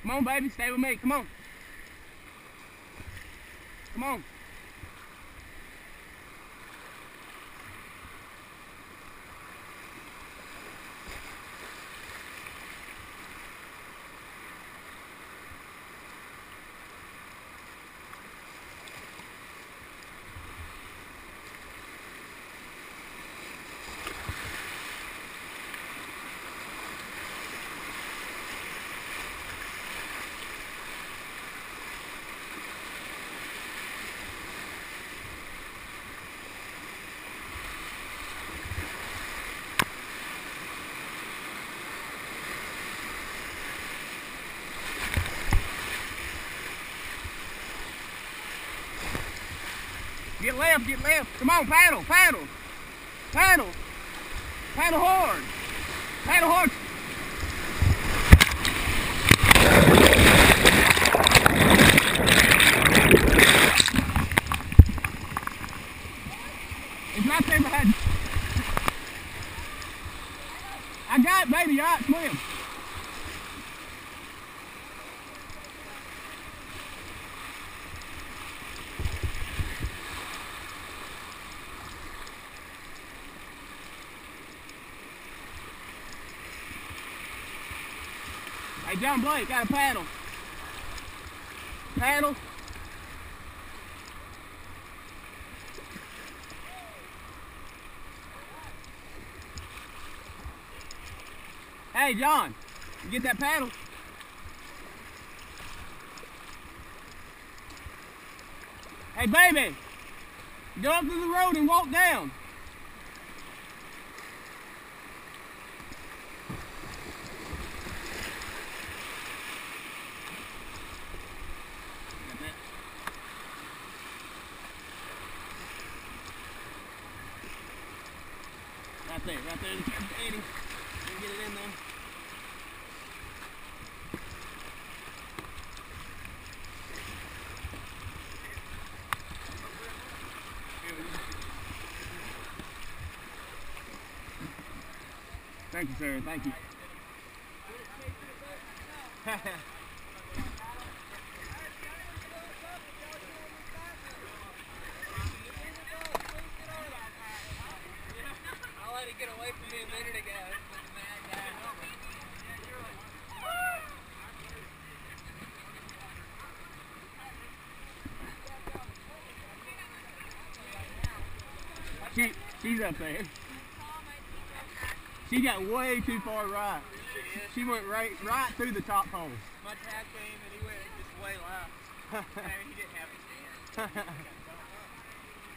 Come on, baby, stay with me. Come on. Come on. Get left, get left. Come on, paddle, paddle. Paddle. Paddle hard. Paddle hard. It's right there behind you. I got it, baby. All right, swim. Hey, John Blake, got a paddle. Paddle. Hey, John, you get that paddle? Hey, baby, go up to the road and walk down. Right there, Eddie. Get it in there. Thank you, sir. Thank you. I let it get away from me a minute ago. She's up there. She got way too far right. She went right through the top hole. My tag came and he went just way left. He didn't have his hand.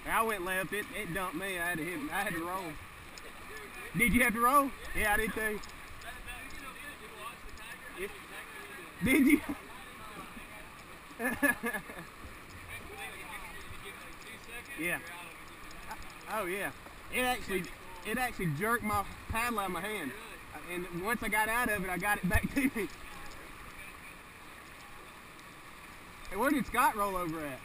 I went left. It dumped me. I had to roll. Did you have to roll? Yeah, I did too. Did you? Yeah. Oh yeah. It actually jerked my paddle out of my hand. And once I got out of it, I got it back to me. Hey, where did Scott roll over at?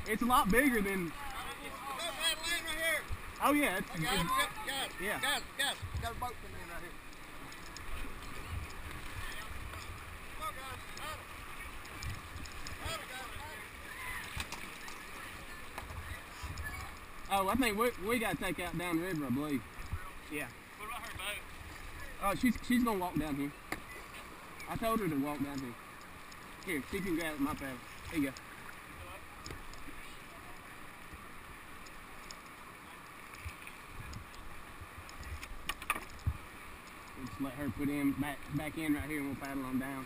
It's a lot bigger than. Oh yeah. Yeah. Got a boat coming in right here. Oh, I think we got to take out down the river, I believe. Yeah. What about her boat? Oh, she's gonna walk down here. I told her to walk down here. Here, she can grab my paddle. Here you go. Just let her put in back in right here and we'll paddle on down.